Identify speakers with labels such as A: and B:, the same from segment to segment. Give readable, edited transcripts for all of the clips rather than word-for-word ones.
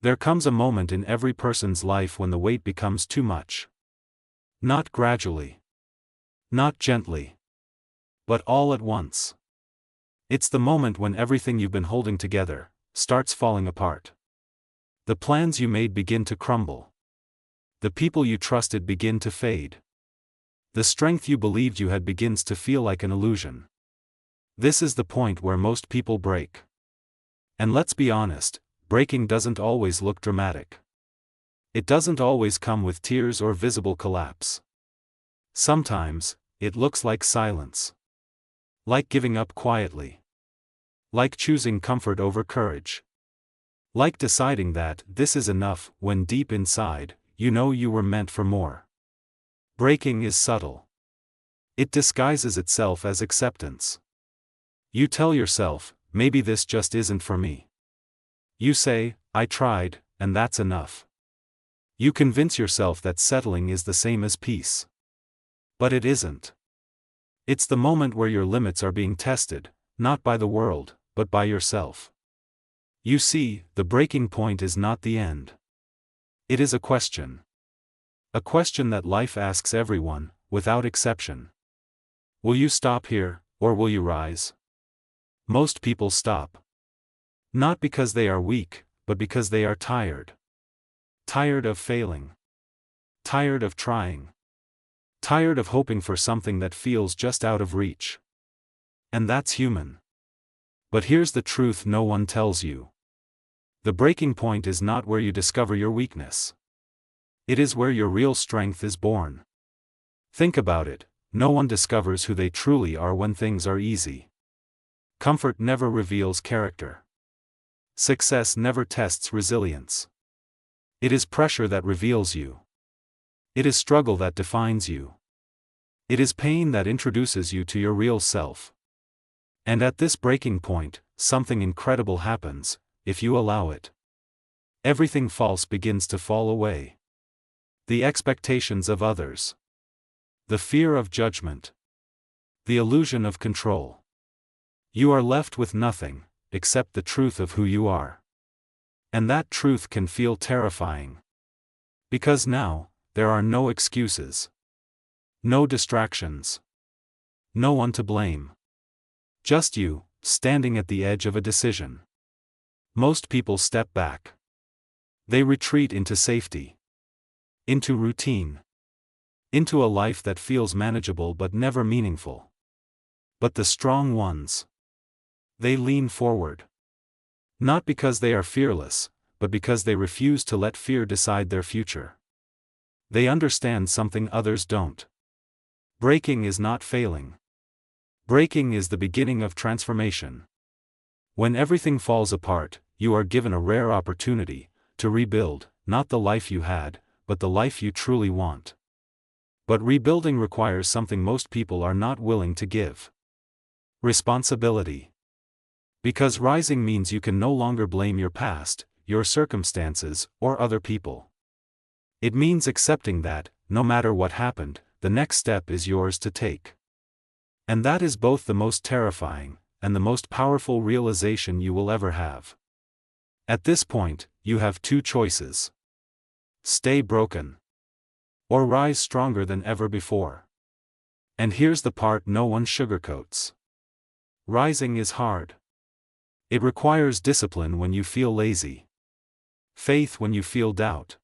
A: There comes a moment in every person's life when the weight becomes too much. Not gradually. Not gently. But all at once. It's the moment when everything you've been holding together starts falling apart. The plans you made begin to crumble. The people you trusted begin to fade. The strength you believed you had begins to feel like an illusion. This is the point where most people break. And let's be honest, breaking doesn't always look dramatic. It doesn't always come with tears or visible collapse. Sometimes, it looks like silence. Like giving up quietly. Like choosing comfort over courage. Like deciding that this is enough when deep inside, you know you were meant for more. Breaking is subtle. It disguises itself as acceptance. You tell yourself, maybe this just isn't for me. You say, I tried, and that's enough. You convince yourself that settling is the same as peace. But it isn't. It's the moment where your limits are being tested, not by the world, but by yourself. You see, the breaking point is not the end. It is a question. A question that life asks everyone, without exception. Will you stop here, or will you rise? Most people stop. Not because they are weak, but because they are tired. Tired of failing. Tired of trying. Tired of hoping for something that feels just out of reach. And that's human. But here's the truth no one tells you. The breaking point is not where you discover your weakness. It is where your real strength is born. Think about it, no one discovers who they truly are when things are easy. Comfort never reveals character. Success never tests resilience. It is pressure that reveals you. It is struggle that defines you. It is pain that introduces you to your real self. And at this breaking point, something incredible happens, if you allow it. Everything false begins to fall away. The expectations of others. The fear of judgment. The illusion of control. You are left with nothing, except the truth of who you are. And that truth can feel terrifying. Because now, there are no excuses. No distractions. No one to blame. Just you, standing at the edge of a decision. Most people step back. They retreat into safety. Into routine. Into a life that feels manageable but never meaningful. But the strong ones. They lean forward. Not because they are fearless, but because they refuse to let fear decide their future. They understand something others don't. Breaking is not failing. Breaking is the beginning of transformation. When everything falls apart, you are given a rare opportunity to rebuild, not the life you had, but the life you truly want. But rebuilding requires something most people are not willing to give. Responsibility. Because rising means you can no longer blame your past, your circumstances, or other people. It means accepting that, no matter what happened, the next step is yours to take. And that is both the most terrifying, and the most powerful realization you will ever have. At this point, you have two choices. Stay broken. Or rise stronger than ever before. And here's the part no one sugarcoats. Rising is hard. It requires discipline when you feel lazy. Faith when you feel doubt.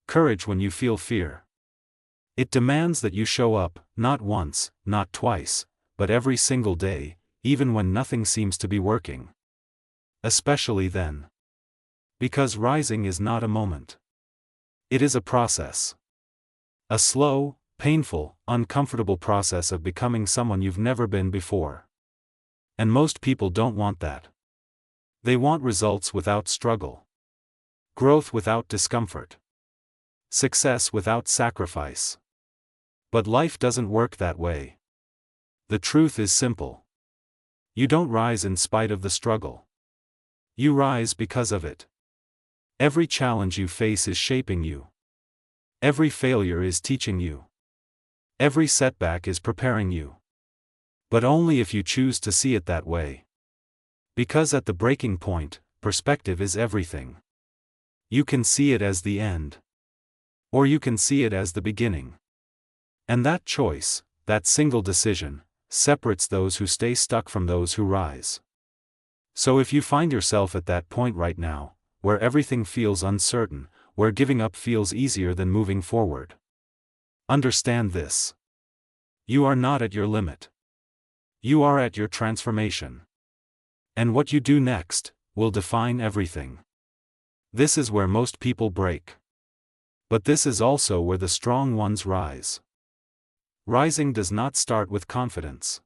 A: Courage when you feel fear. It demands that you show up, not once, not twice, but every single day, even when nothing seems to be working. Especially then. Because rising is not a moment. It is a process. A slow, painful, uncomfortable process of becoming someone you've never been before. And most people don't want that. They want results without struggle. Growth without discomfort. Success without sacrifice. But life doesn't work that way. The truth is simple. You don't rise in spite of the struggle. You rise because of it. Every challenge you face is shaping you. Every failure is teaching you. Every setback is preparing you. But only if you choose to see it that way. Because at the breaking point, perspective is everything. You can see it as the end. Or you can see it as the beginning. And that choice, that single decision, separates those who stay stuck from those who rise. So if you find yourself at that point right now, where everything feels uncertain, where giving up feels easier than moving forward, understand this. You are not at your limit. You are at your transformation. And what you do next will define everything. This is where most people break. But this is also where the strong ones rise. Rising does not start with confidence.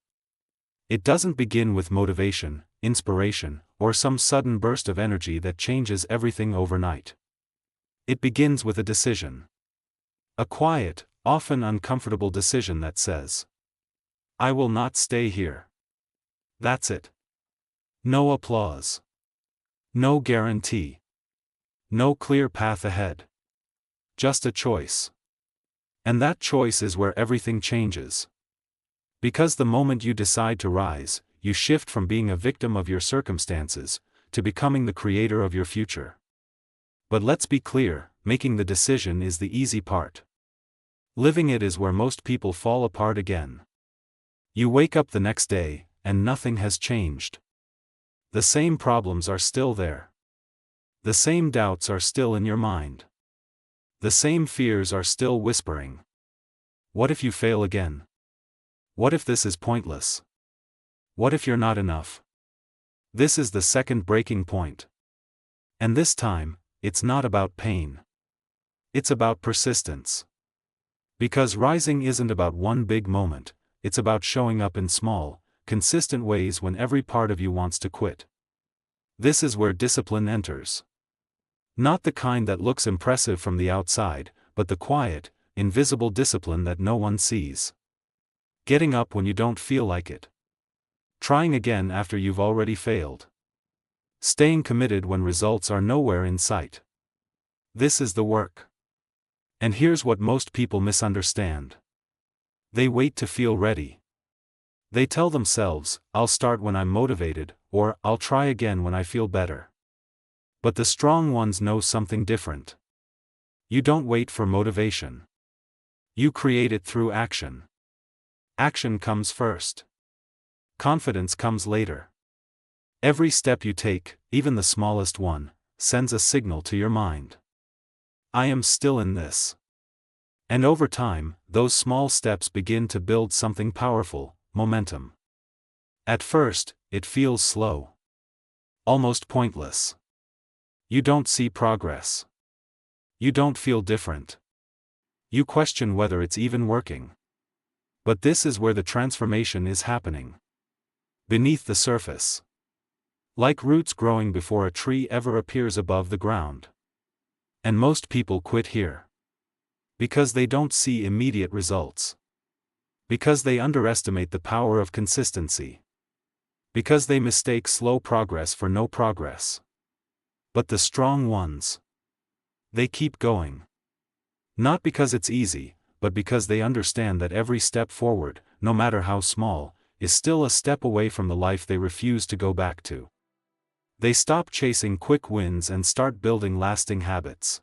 A: It doesn't begin with motivation, inspiration, or some sudden burst of energy that changes everything overnight. It begins with a decision. A quiet, often uncomfortable decision that says, I will not stay here. That's it. No applause. No guarantee. No clear path ahead. Just a choice. And that choice is where everything changes. Because the moment you decide to rise, you shift from being a victim of your circumstances, to becoming the creator of your future. But let's be clear, making the decision is the easy part. Living it is where most people fall apart again. You wake up the next day, and nothing has changed. The same problems are still there. The same doubts are still in your mind. The same fears are still whispering. What if you fail again? What if this is pointless? What if you're not enough? This is the second breaking point. And this time, it's not about pain. It's about persistence. Because rising isn't about one big moment, it's about showing up in small, consistent ways when every part of you wants to quit. This is where discipline enters. Not the kind that looks impressive from the outside, but the quiet, invisible discipline that no one sees. Getting up when you don't feel like it. Trying again after you've already failed. Staying committed when results are nowhere in sight. This is the work. And here's what most people misunderstand. They wait to feel ready. They tell themselves, I'll start when I'm motivated, or I'll try again when I feel better. But the strong ones know something different. You don't wait for motivation. You create it through action. Action comes first. Confidence comes later. Every step you take, even the smallest one, sends a signal to your mind. I am still in this. And over time, those small steps begin to build something powerful, momentum. At first, it feels slow. Almost pointless. You don't see progress. You don't feel different. You question whether it's even working. But this is where the transformation is happening. Beneath the surface. Like roots growing before a tree ever appears above the ground. And most people quit here. Because they don't see immediate results. Because they underestimate the power of consistency. Because they mistake slow progress for no progress. But the strong ones, they keep going. Not because it's easy, but because they understand that every step forward, no matter how small, is still a step away from the life they refuse to go back to. They stop chasing quick wins and start building lasting habits.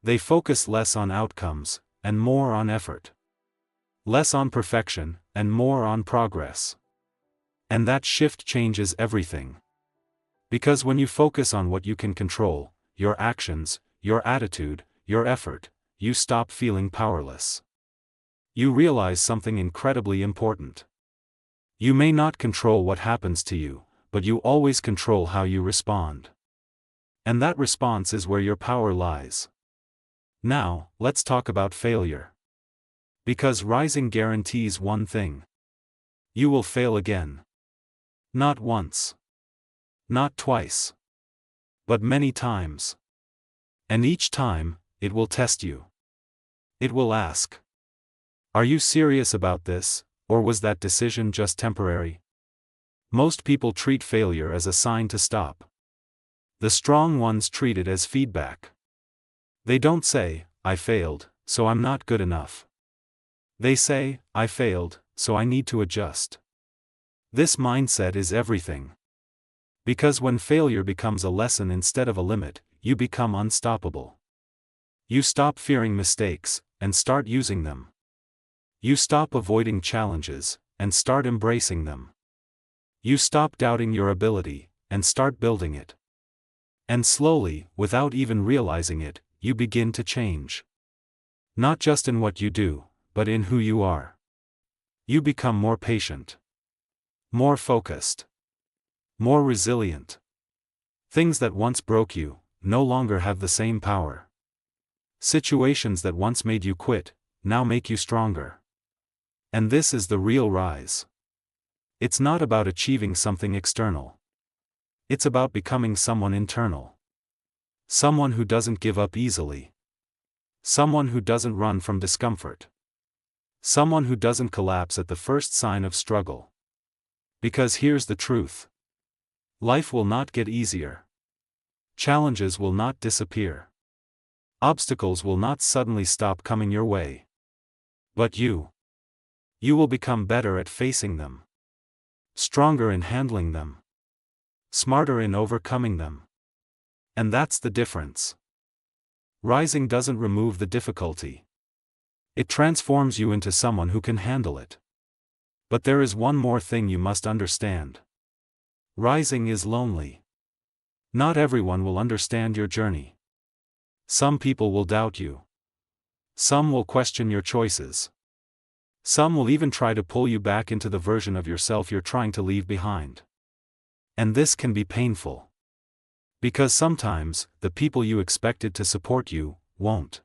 A: They focus less on outcomes, and more on effort. Less on perfection, and more on progress. And that shift changes everything. Because when you focus on what you can control, your actions, your attitude, your effort, you stop feeling powerless. You realize something incredibly important. You may not control what happens to you, but you always control how you respond. And that response is where your power lies. Now, let's talk about failure. Because rising guarantees one thing. You will fail again. Not once. Not twice. But many times. And each time, it will test you. It will ask. Are you serious about this, or was that decision just temporary? Most people treat failure as a sign to stop. The strong ones treat it as feedback. They don't say, I failed, so I'm not good enough. They say, I failed, so I need to adjust. This mindset is everything. Because when failure becomes a lesson instead of a limit, you become unstoppable. You stop fearing mistakes, and start using them. You stop avoiding challenges, and start embracing them. You stop doubting your ability, and start building it. And slowly, without even realizing it, you begin to change. Not just in what you do, but in who you are. You become more patient, more focused, more resilient. Things that once broke you no longer have the same power. Situations that once made you quit now make you stronger. And this is the real rise. It's not about achieving something external. It's about becoming someone internal. Someone who doesn't give up easily. Someone who doesn't run from discomfort. Someone who doesn't collapse at the first sign of struggle. Because here's the truth. Life will not get easier. Challenges will not disappear. Obstacles will not suddenly stop coming your way. But you will become better at facing them. Stronger in handling them. Smarter in overcoming them. And that's the difference. Rising doesn't remove the difficulty. It transforms you into someone who can handle it. But there is one more thing you must understand. Rising is lonely. Not everyone will understand your journey. Some people will doubt you. Some will question your choices. Some will even try to pull you back into the version of yourself you're trying to leave behind. And this can be painful. Because sometimes, the people you expected to support you won't.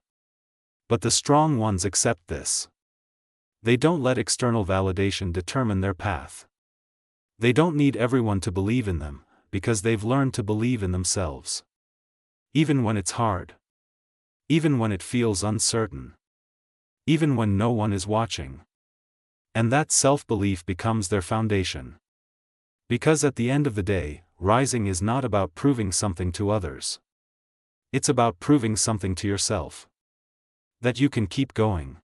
A: But the strong ones accept this. They don't let external validation determine their path. They don't need everyone to believe in them, because they've learned to believe in themselves. Even when it's hard. Even when it feels uncertain. Even when no one is watching. And that self-belief becomes their foundation. Because at the end of the day, rising is not about proving something to others. It's about proving something to yourself. That you can keep going.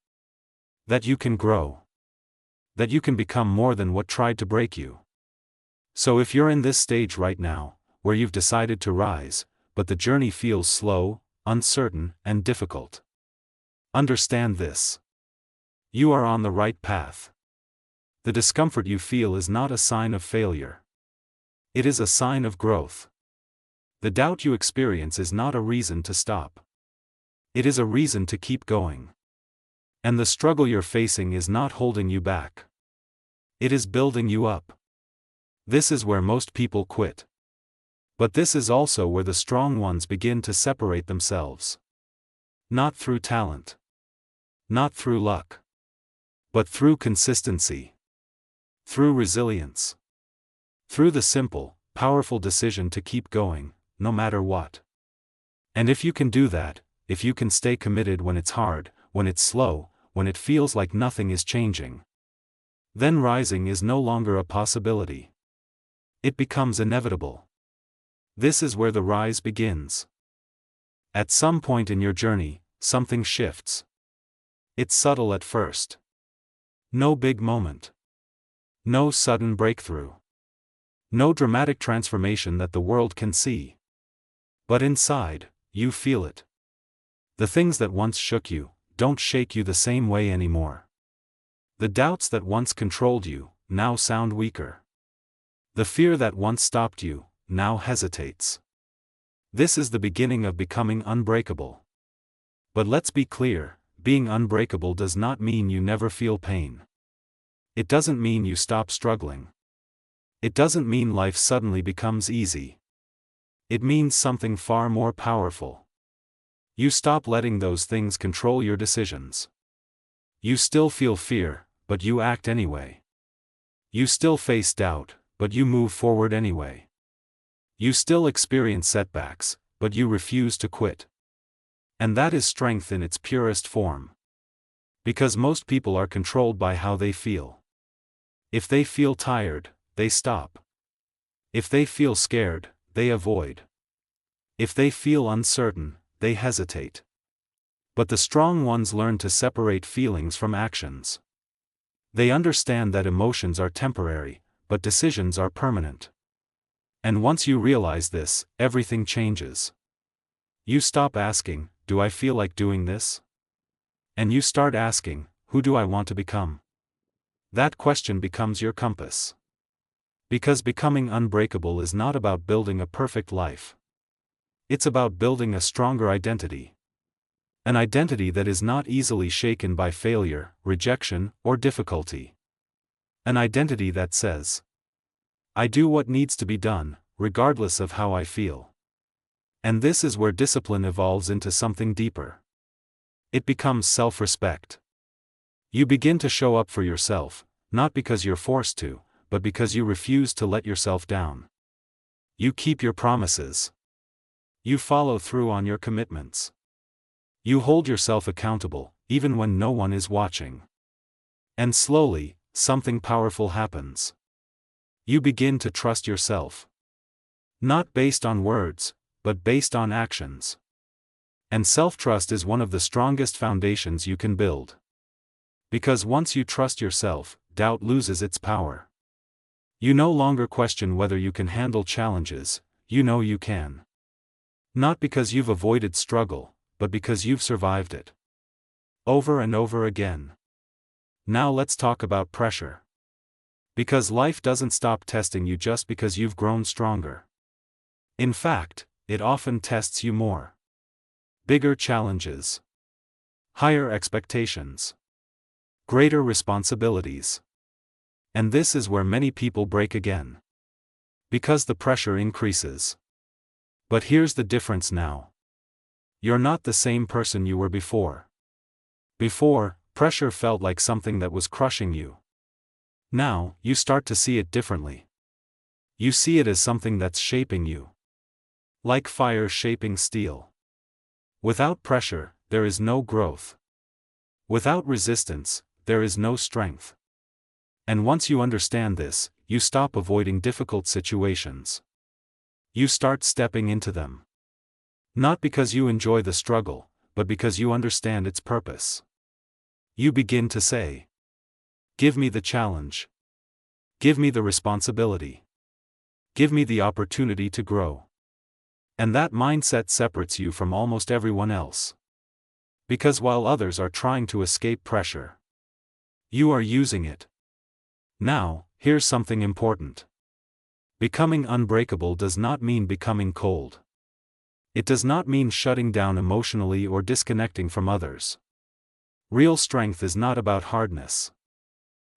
A: That you can grow. That you can become more than what tried to break you. So if you're in this stage right now, where you've decided to rise, but the journey feels slow, uncertain, and difficult, understand this. You are on the right path. The discomfort you feel is not a sign of failure. It is a sign of growth. The doubt you experience is not a reason to stop. It is a reason to keep going. And the struggle you're facing is not holding you back. It is building you up. This is where most people quit. But this is also where the strong ones begin to separate themselves. Not through talent. Not through luck. But through consistency. Through resilience. Through the simple, powerful decision to keep going, no matter what. And if you can do that, if you can stay committed when it's hard, when it's slow, when it feels like nothing is changing, then rising is no longer a possibility. It becomes inevitable. This is where the rise begins. At some point in your journey, something shifts. It's subtle at first. No big moment. No sudden breakthrough. No dramatic transformation that the world can see. But inside, you feel it. The things that once shook you don't shake you the same way anymore. The doubts that once controlled you now sound weaker. The fear that once stopped you now hesitates. This is the beginning of becoming unbreakable. But let's be clear, being unbreakable does not mean you never feel pain. It doesn't mean you stop struggling. It doesn't mean life suddenly becomes easy. It means something far more powerful. You stop letting those things control your decisions. You still feel fear, but you act anyway. You still face doubt, but you move forward anyway. You still experience setbacks, but you refuse to quit. And that is strength in its purest form. Because most people are controlled by how they feel. If they feel tired, they stop. If they feel scared, they avoid. If they feel uncertain, they hesitate. But the strong ones learn to separate feelings from actions. They understand that emotions are temporary, but decisions are permanent. And once you realize this, everything changes. You stop asking, "Do I feel like doing this?" And you start asking, "Who do I want to become?" That question becomes your compass. Because becoming unbreakable is not about building a perfect life. It's about building a stronger identity. An identity that is not easily shaken by failure, rejection, or difficulty. An identity that says, "I do what needs to be done, regardless of how I feel." And this is where discipline evolves into something deeper. It becomes self-respect. You begin to show up for yourself, not because you're forced to, but because you refuse to let yourself down. You keep your promises. You follow through on your commitments. You hold yourself accountable, even when no one is watching. And slowly, something powerful happens. You begin to trust yourself. Not based on words, but based on actions. And self-trust is one of the strongest foundations you can build. Because once you trust yourself, doubt loses its power. You no longer question whether you can handle challenges, you know you can. Not because you've avoided struggle, but because you've survived it. Over and over again. Now let's talk about pressure. Because life doesn't stop testing you just because you've grown stronger. In fact, it often tests you more. Bigger challenges. Higher expectations. Greater responsibilities. And this is where many people break again. Because the pressure increases. But here's the difference now. You're not the same person you were before. Before, pressure felt like something that was crushing you. Now, you start to see it differently. You see it as something that's shaping you. Like fire shaping steel. Without pressure, there is no growth. Without resistance, there is no strength. And once you understand this, you stop avoiding difficult situations. You start stepping into them. Not because you enjoy the struggle, but because you understand its purpose. You begin to say, "Give me the challenge. Give me the responsibility. Give me the opportunity to grow." And that mindset separates you from almost everyone else. Because while others are trying to escape pressure, you are using it. Now, here's something important. Becoming unbreakable does not mean becoming cold. It does not mean shutting down emotionally or disconnecting from others. Real strength is not about hardness.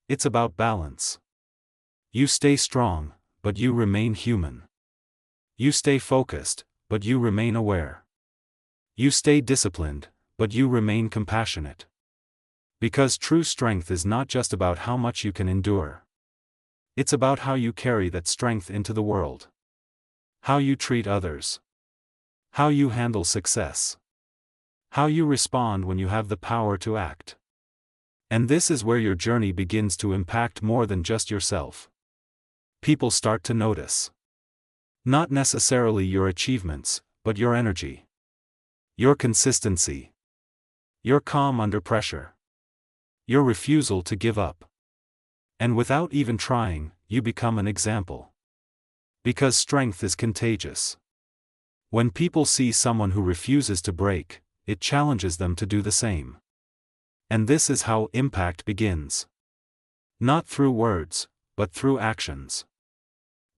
A: It's about balance. You stay strong, but you remain human. You stay focused, but you remain aware. You stay disciplined, but you remain compassionate. Because true strength is not just about how much you can endure. It's about how you carry that strength into the world. How you treat others. How you handle success. How you respond when you have the power to act. And this is where your journey begins to impact more than just yourself. People start to notice. Not necessarily your achievements, but your energy. Your consistency. Your calm under pressure. Your refusal to give up. And without even trying, you become an example. Because strength is contagious. When people see someone who refuses to break, it challenges them to do the same. And this is how impact begins. Not through words, but through actions.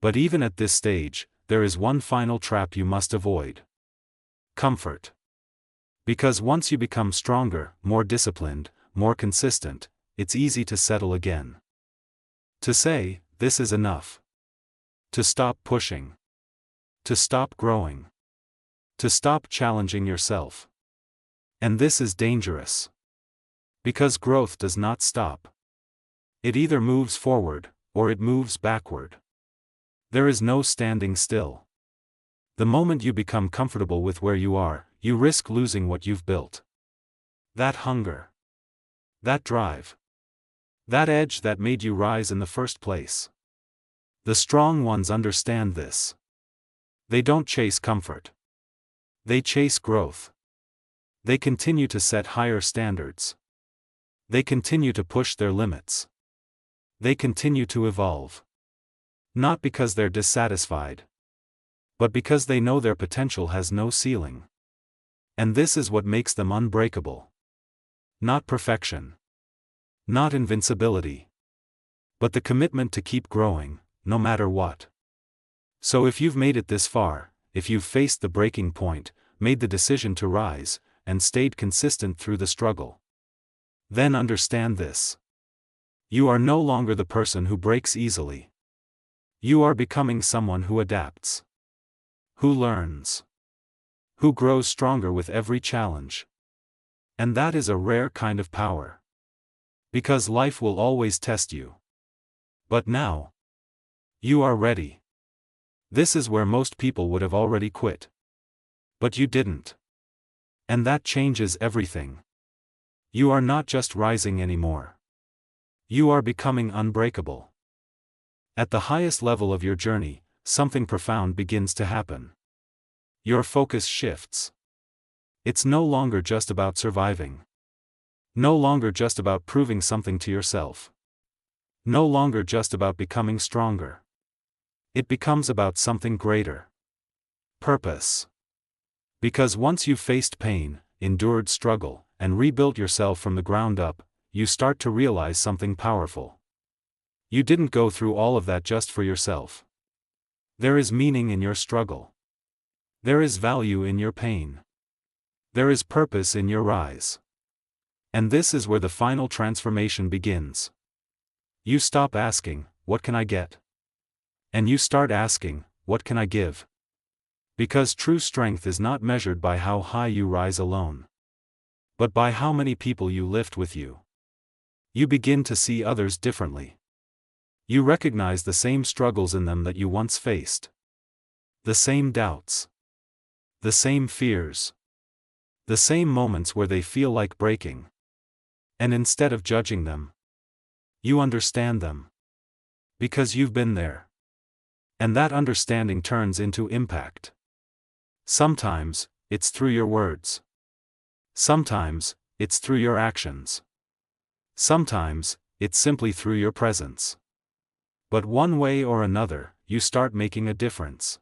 A: But even at this stage, there is one final trap you must avoid. Comfort. Because once you become stronger, more disciplined, more consistent, it's easy to settle again. To say, "This is enough." To stop pushing. To stop growing. To stop challenging yourself. And this is dangerous. Because growth does not stop. It either moves forward, or it moves backward. There is no standing still. The moment you become comfortable with where you are, you risk losing what you've built. That hunger. That drive. That edge that made you rise in the first place. The strong ones understand this. They don't chase comfort. They chase growth. They continue to set higher standards. They continue to push their limits. They continue to evolve. Not because they're dissatisfied, but because they know their potential has no ceiling. And this is what makes them unbreakable. Not perfection. Not invincibility. But the commitment to keep growing, no matter what. So if you've made it this far, if you've faced the breaking point, made the decision to rise, and stayed consistent through the struggle, then understand this. You are no longer the person who breaks easily. You are becoming someone who adapts. Who learns. Who grows stronger with every challenge. And that is a rare kind of power. Because life will always test you. But now, you are ready. This is where most people would have already quit. But you didn't. And that changes everything. You are not just rising anymore. You are becoming unbreakable. At the highest level of your journey, something profound begins to happen. Your focus shifts. It's no longer just about surviving. No longer just about proving something to yourself. No longer just about becoming stronger. It becomes about something greater. Purpose. Because once you've faced pain, endured struggle, and rebuilt yourself from the ground up, you start to realize something powerful. You didn't go through all of that just for yourself. There is meaning in your struggle. There is value in your pain. There is purpose in your rise. And this is where the final transformation begins. You stop asking, what can I get? And you start asking, what can I give? Because true strength is not measured by how high you rise alone, but by how many people you lift with you. You begin to see others differently. You recognize the same struggles in them that you once faced. The same doubts. The same fears. The same moments where they feel like breaking. And instead of judging them, you understand them. Because you've been there. And that understanding turns into impact. Sometimes, it's through your words. Sometimes, it's through your actions. Sometimes, it's simply through your presence. But one way or another, you start making a difference.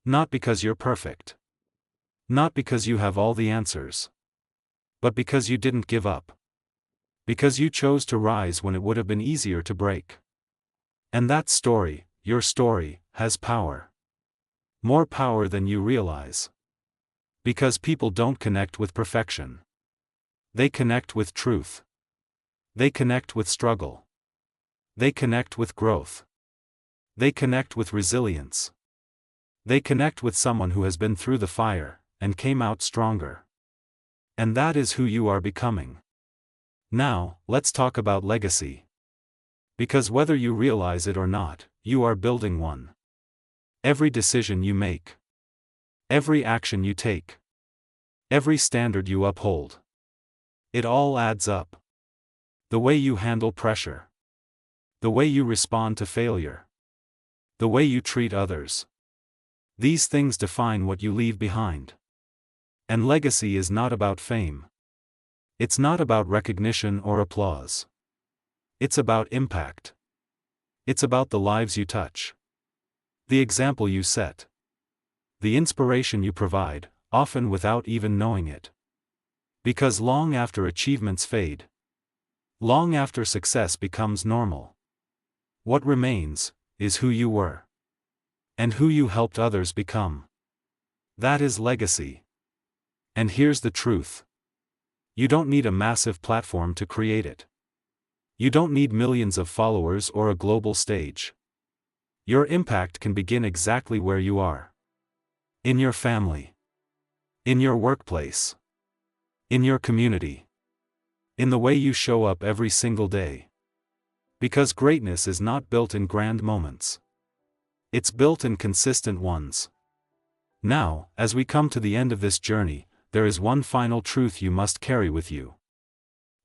A: Not because you're perfect. Not because you have all the answers. But because you didn't give up. Because you chose to rise when it would have been easier to break. And that story, your story, has power. More power than you realize. Because people don't connect with perfection. They connect with truth. They connect with struggle. They connect with growth. They connect with resilience. They connect with someone who has been through the fire, and came out stronger. And that is who you are becoming. Now, let's talk about legacy. Because whether you realize it or not, you are building one. Every decision you make. Every action you take. Every standard you uphold. It all adds up. The way you handle pressure. The way you respond to failure. The way you treat others. These things define what you leave behind. And legacy is not about fame. It's not about recognition or applause. It's about impact. It's about the lives you touch. The example you set. The inspiration you provide, often without even knowing it. Because long after achievements fade, long after success becomes normal, what remains is who you were. And who you helped others become. That is legacy. And here's the truth. You don't need a massive platform to create it. You don't need millions of followers or a global stage. Your impact can begin exactly where you are. In your family. In your workplace. In your community. In the way you show up every single day. Because greatness is not built in grand moments. It's built in consistent ones. Now, as we come to the end of this journey, there is one final truth you must carry with you.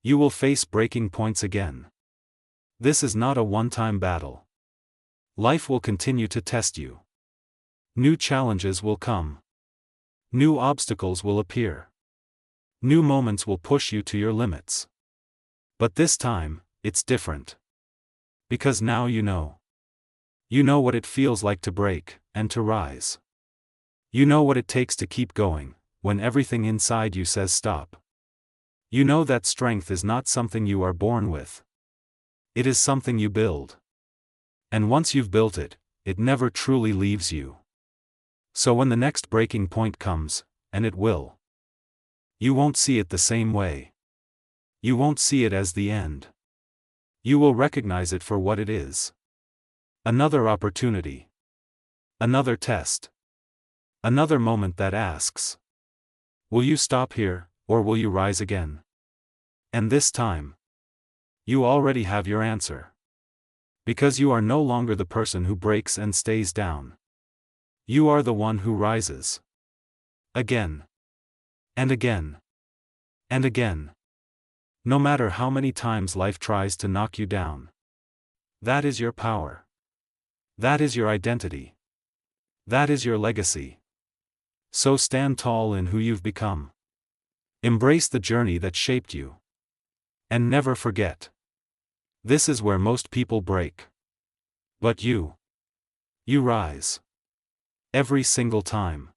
A: You will face breaking points again. This is not a one-time battle. Life will continue to test you. New challenges will come. New obstacles will appear. New moments will push you to your limits. But this time, it's different. Because now you know. You know what it feels like to break, and to rise. You know what it takes to keep going, when everything inside you says stop. You know that strength is not something you are born with. It is something you build. And once you've built it, it never truly leaves you. So when the next breaking point comes, and it will, you won't see it the same way. You won't see it as the end. You will recognize it for what it is. Another opportunity. Another test. Another moment that asks, will you stop here, or will you rise again? And this time, you already have your answer. Because you are no longer the person who breaks and stays down. You are the one who rises. Again. And again. And again. No matter how many times life tries to knock you down. That is your power. That is your identity. That is your legacy. So stand tall in who you've become. Embrace the journey that shaped you. And never forget. This is where most people break. But you rise. Every single time.